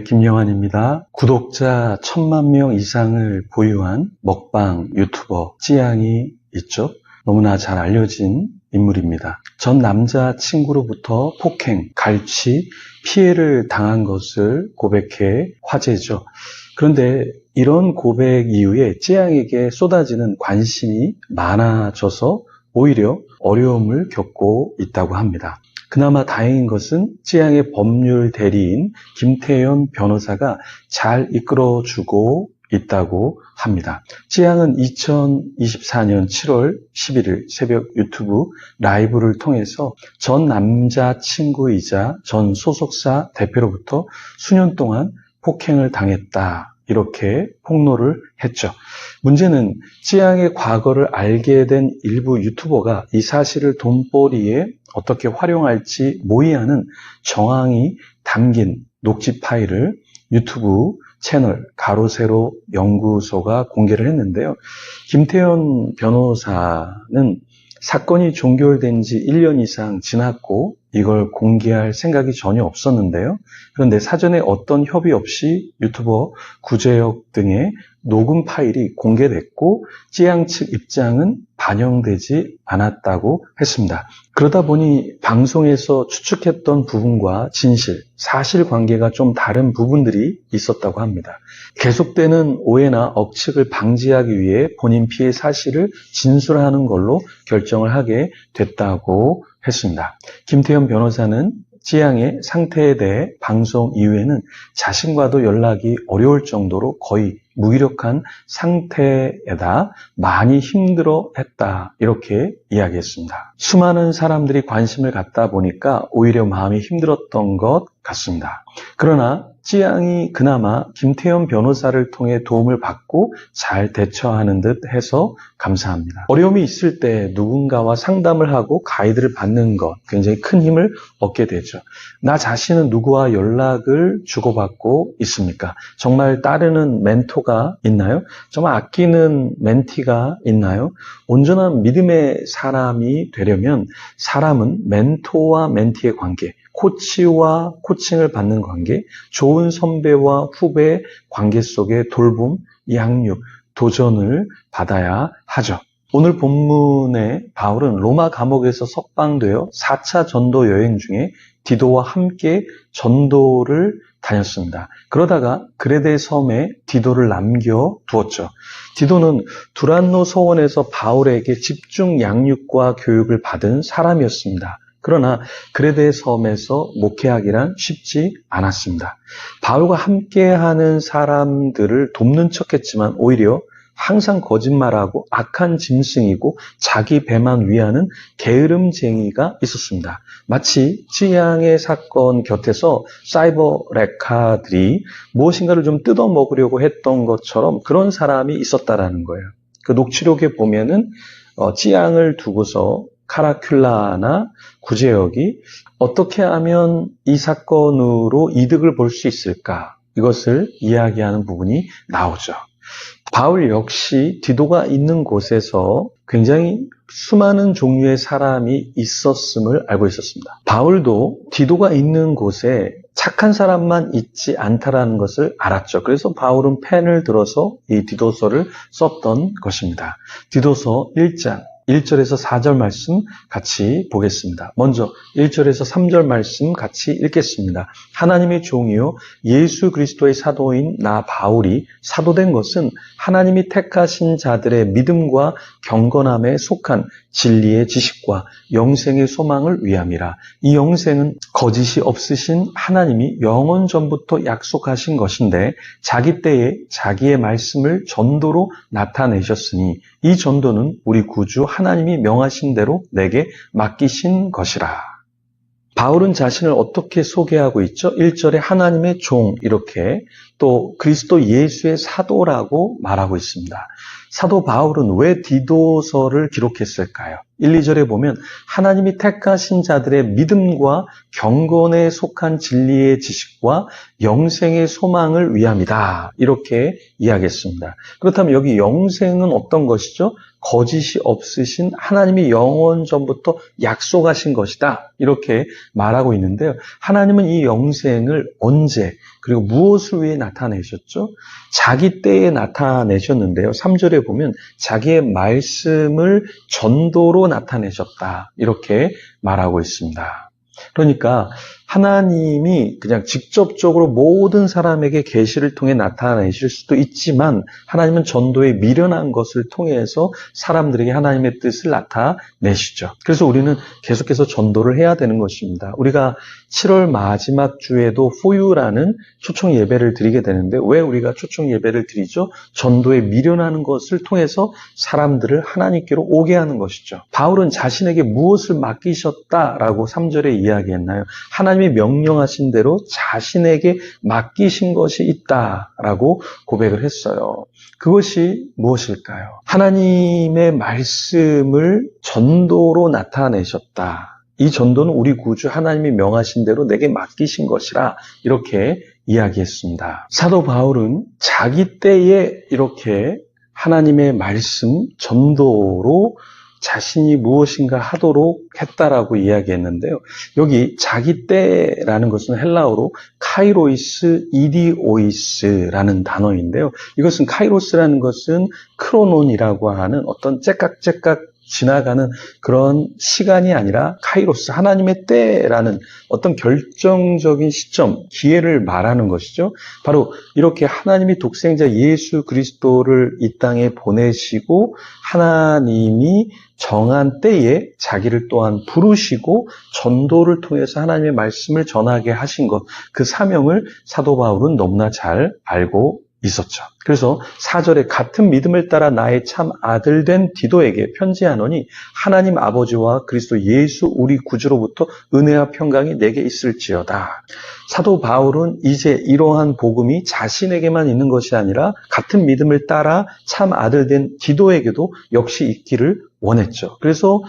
김영환입니다. 구독자 1000만 명 이상을 보유한 먹방 유튜버 찌양이 있죠. 너무나 잘 알려진 인물입니다. 전 남자친구로부터 폭행, 갈취, 피해를 당한 것을 고백해 화제죠. 그런데 이런 고백 이후에 찌양에게 쏟아지는 관심이 많아져서 오히려 어려움을 겪고 있다고 합니다. 그나마 다행인 것은 찌양의 법률 대리인 김태현 변호사가 잘 이끌어주고 있다고 합니다. 찌양은 2024년 7월 11일 새벽 유튜브 라이브를 통해서 전 남자친구이자 전 소속사 대표로부터 수년 동안 폭행을 당했다, 이렇게 폭로를 했죠. 문제는 찌양의 과거를 알게 된 일부 유튜버가 이 사실을 돈벌이에 어떻게 활용할지 모의하는 정황이 담긴 녹취 파일을 유튜브 채널 가로세로 연구소가 공개를 했는데요. 김태현 변호사는 사건이 종결된 지 1년 이상 지났고 이걸 공개할 생각이 전혀 없었는데요. 그런데 사전에 어떤 협의 없이 유튜버 구제역 등의 녹음 파일이 공개됐고 찌양 측 입장은 반영되지 않았다고 했습니다. 그러다 보니 방송에서 추측했던 부분과 진실, 사실관계가 좀 다른 부분들이 있었다고 합니다. 계속되는 오해나 억측을 방지하기 위해 본인 피해 사실을 진술하는 걸로 결정을 하게 됐다고 했습니다. 김태현 변호사는 찌양의 상태에 대해 방송 이후에는 자신과도 연락이 어려울 정도로 거의 무기력한 상태에다 많이 힘들어했다, 이렇게 이야기했습니다. 수많은 사람들이 관심을 갖다 보니까 오히려 마음이 힘들었던 것 같습니다. 그러나 찌양이 그나마 김태현 변호사를 통해 도움을 받고 잘 대처하는 듯 해서 감사합니다. 어려움이 있을 때 누군가와 상담을 하고 가이드를 받는 것, 굉장히 큰 힘을 얻게 되죠. 나 자신은 누구와 연락을 주고받고 있습니까? 정말 따르는 멘토가 있나요? 정말 아끼는 멘티가 있나요? 온전한 믿음의 사람이 되려면 사람은 멘토와 멘티의 관계, 코치와 코칭을 받는 관계, 좋은 선배와 후배의 관계 속에 돌봄, 양육, 도전을 받아야 하죠. 오늘 본문의 바울은 로마 감옥에서 석방되어 4차 전도 여행 중에 디도와 함께 전도를 다녔습니다. 그러다가 그레데 섬에 디도를 남겨두었죠. 디도는 두란노 서원에서 바울에게 집중 양육과 교육을 받은 사람이었습니다. 그러나 그레데 섬에서 목회하기란 쉽지 않았습니다. 바울과 함께하는 사람들을 돕는 척했지만 오히려 항상 거짓말하고 악한 짐승이고 자기 배만 위하는 게으름쟁이가 있었습니다. 마치 찌양의 사건 곁에서 사이버 레카들이 무엇인가를 좀 뜯어먹으려고 했던 것처럼 그런 사람이 있었다라는 거예요. 그 녹취록에 보면은 찌양을 두고서 카라큘라나 구제역이 어떻게 하면 이 사건으로 이득을 볼 수 있을까, 이것을 이야기하는 부분이 나오죠. 바울 역시 디도가 있는 곳에서 굉장히 수많은 종류의 사람이 있었음을 알고 있었습니다. 바울도 디도가 있는 곳에 착한 사람만 있지 않다라는 것을 알았죠. 그래서 바울은 펜을 들어서 이 디도서를 썼던 것입니다. 디도서 1장 1절에서 4절 말씀 같이 보겠습니다. 먼저 1절에서 3절 말씀 같이 읽겠습니다. 하나님의 종이요 예수 그리스도의 사도인 나 바울이 사도된 것은 하나님이 택하신 자들의 믿음과 경건함에 속한 진리의 지식과 영생의 소망을 위함이라. 이 영생은 거짓이 없으신 하나님이 영원 전부터 약속하신 것인데 자기 때에 자기의 말씀을 전도로 나타내셨으니 이 전도는 우리 구주 하나님이 명하신 대로 내게 맡기신 것이라. 바울은 자신을 어떻게 소개하고 있죠? 1절에 하나님의 종, 이렇게, 또 그리스도 예수의 사도라고 말하고 있습니다. 사도 바울은 왜 디도서를 기록했을까요? 1, 2절에 보면 하나님이 택하신 자들의 믿음과 경건에 속한 진리의 지식과 영생의 소망을 위함이다. 이렇게 이야기했습니다. 그렇다면 여기 영생은 어떤 것이죠? 거짓이 없으신 하나님이 영원 전부터 약속하신 것이다. 이렇게 말하고 있는데요. 하나님은 이 영생을 언제 그리고 무엇을 위해 나타내셨죠? 자기 때에 나타내셨는데요. 3절에 보면 자기의 말씀을 전도로 나타내셨다. 이렇게 말하고 있습니다. 그러니까 하나님이 그냥 직접적으로 모든 사람에게 계시를 통해 나타내실 수도 있지만 하나님은 전도에 미련한 것을 통해서 사람들에게 하나님의 뜻을 나타내시죠. 그래서 우리는 계속해서 전도를 해야 되는 것입니다. 우리가 7월 마지막 주에도 포유라는 초청 예배를 드리게 되는데 왜 우리가 초청 예배를 드리죠? 전도에 미련하는 것을 통해서 사람들을 하나님께로 오게 하는 것이죠. 바울은 자신에게 무엇을 맡기셨다라고 3절에 이야기했나요? 하나님이 명령하신 대로 자신에게 맡기신 것이 있다라고 고백을 했어요. 그것이 무엇일까요? 하나님의 말씀을 전도로 나타내셨다. 이 전도는 우리 구주 하나님이 명하신 대로 내게 맡기신 것이라 이렇게 이야기했습니다. 사도 바울은 자기 때에 이렇게 하나님의 말씀 전도로 자신이 무엇인가 하도록 했다라고 이야기했는데요. 여기 자기 때라는 것은 헬라어로 카이로이스 이디오이스라는 단어인데요. 이것은 카이로스라는 것은 크로논이라고 하는 어떤 째깍째깍 지나가는 그런 시간이 아니라 카이로스, 하나님의 때라는 어떤 결정적인 시점, 기회를 말하는 것이죠. 바로 이렇게 하나님이 독생자 예수 그리스도를 이 땅에 보내시고 하나님이 정한 때에 자기를 또한 부르시고 전도를 통해서 하나님의 말씀을 전하게 하신 것, 그 사명을 사도 바울은 너무나 잘 알고 있었죠. 그래서 4절에 같은 믿음을 따라 나의 참 아들 된 디도에게 편지하노니 하나님 아버지와 그리스도 예수 우리 구주로부터 은혜와 평강이 내게 있을지어다. 사도 바울은 이제 이러한 복음이 자신에게만 있는 것이 아니라 같은 믿음을 따라 참 아들 된 디도에게도 역시 있기를 원했죠. 그래서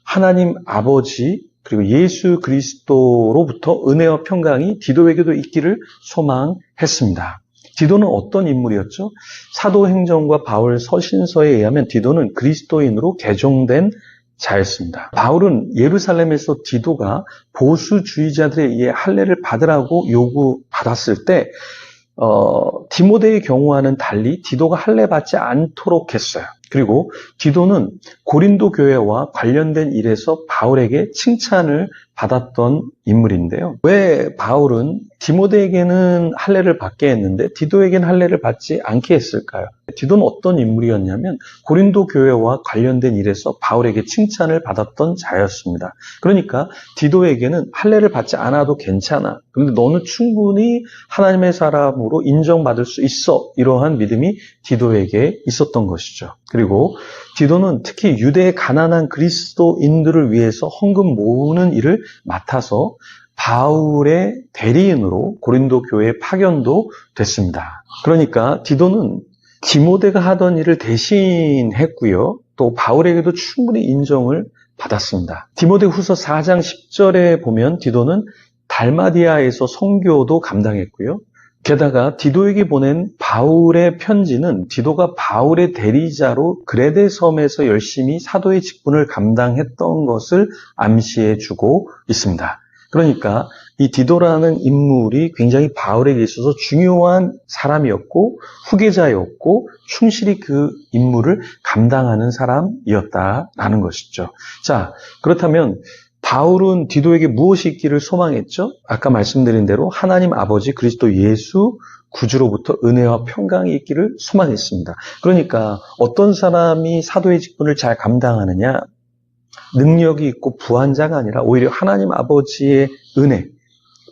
하나님 아버지 그리고 예수 그리스도로부터 은혜와 평강이 디도에게도 있기를 소망했습니다. 디도는 어떤 인물이었죠? 사도행전과 바울 서신서에 의하면 디도는 그리스도인으로 개종된 자였습니다. 바울은 예루살렘에서 디도가 보수주의자들에 의해 할례를 받으라고 요구받았을 때 디모데의 경우와는 달리 디도가 할례 받지 않도록 했어요. 그리고 디도는 고린도 교회와 관련된 일에서 바울에게 칭찬을 받았던 인물인데요. 왜 바울은 디모데에게는 할례를 받게 했는데 디도에게는 할례를 받지 않게 했을까요? 디도는 어떤 인물이었냐면 고린도 교회와 관련된 일에서 바울에게 칭찬을 받았던 자였습니다. 그러니까 디도에게는 할례를 받지 않아도 괜찮아. 그런데 너는 충분히 하나님의 사람으로 인정받을 수 있어. 이러한 믿음이 디도에게 있었던 것이죠. 그리고 디도는 특히 유대의 가난한 그리스도인들을 위해서 헌금 모으는 일을 맡아서 바울의 대리인으로 고린도 교회에 파견도 됐습니다. 그러니까 디도는 디모데가 하던 일을 대신했고요. 또 바울에게도 충분히 인정을 받았습니다. 디모데 후서 4장 10절에 보면 디도는 달마디아에서 선교도 감당했고요. 게다가 디도에게 보낸 바울의 편지는 디도가 바울의 대리자로 그레데 섬에서 열심히 사도의 직분을 감당했던 것을 암시해주고 있습니다. 그러니까 이 디도라는 인물이 굉장히 바울에게 있어서 중요한 사람이었고 후계자였고 충실히 그 임무를 감당하는 사람이었다라는 것이죠. 자, 그렇다면 바울은 디도에게 무엇이 있기를 소망했죠? 아까 말씀드린 대로 하나님 아버지 그리스도 예수 구주로부터 은혜와 평강이 있기를 소망했습니다. 그러니까 어떤 사람이 사도의 직분을 잘 감당하느냐? 능력이 있고 부한 자가 아니라 오히려 하나님 아버지의 은혜,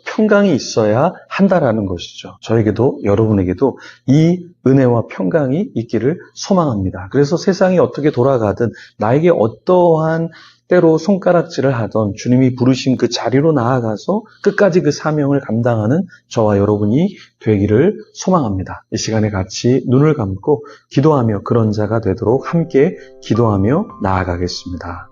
평강이 있어야 한다라는 것이죠. 저에게도 여러분에게도 이 은혜와 평강이 있기를 소망합니다. 그래서 세상이 어떻게 돌아가든 나에게 어떠한 때로 손가락질을 하던 주님이 부르신 그 자리로 나아가서 끝까지 그 사명을 감당하는 저와 여러분이 되기를 소망합니다. 이 시간에 같이 눈을 감고 기도하며 그런 자가 되도록 함께 기도하며 나아가겠습니다.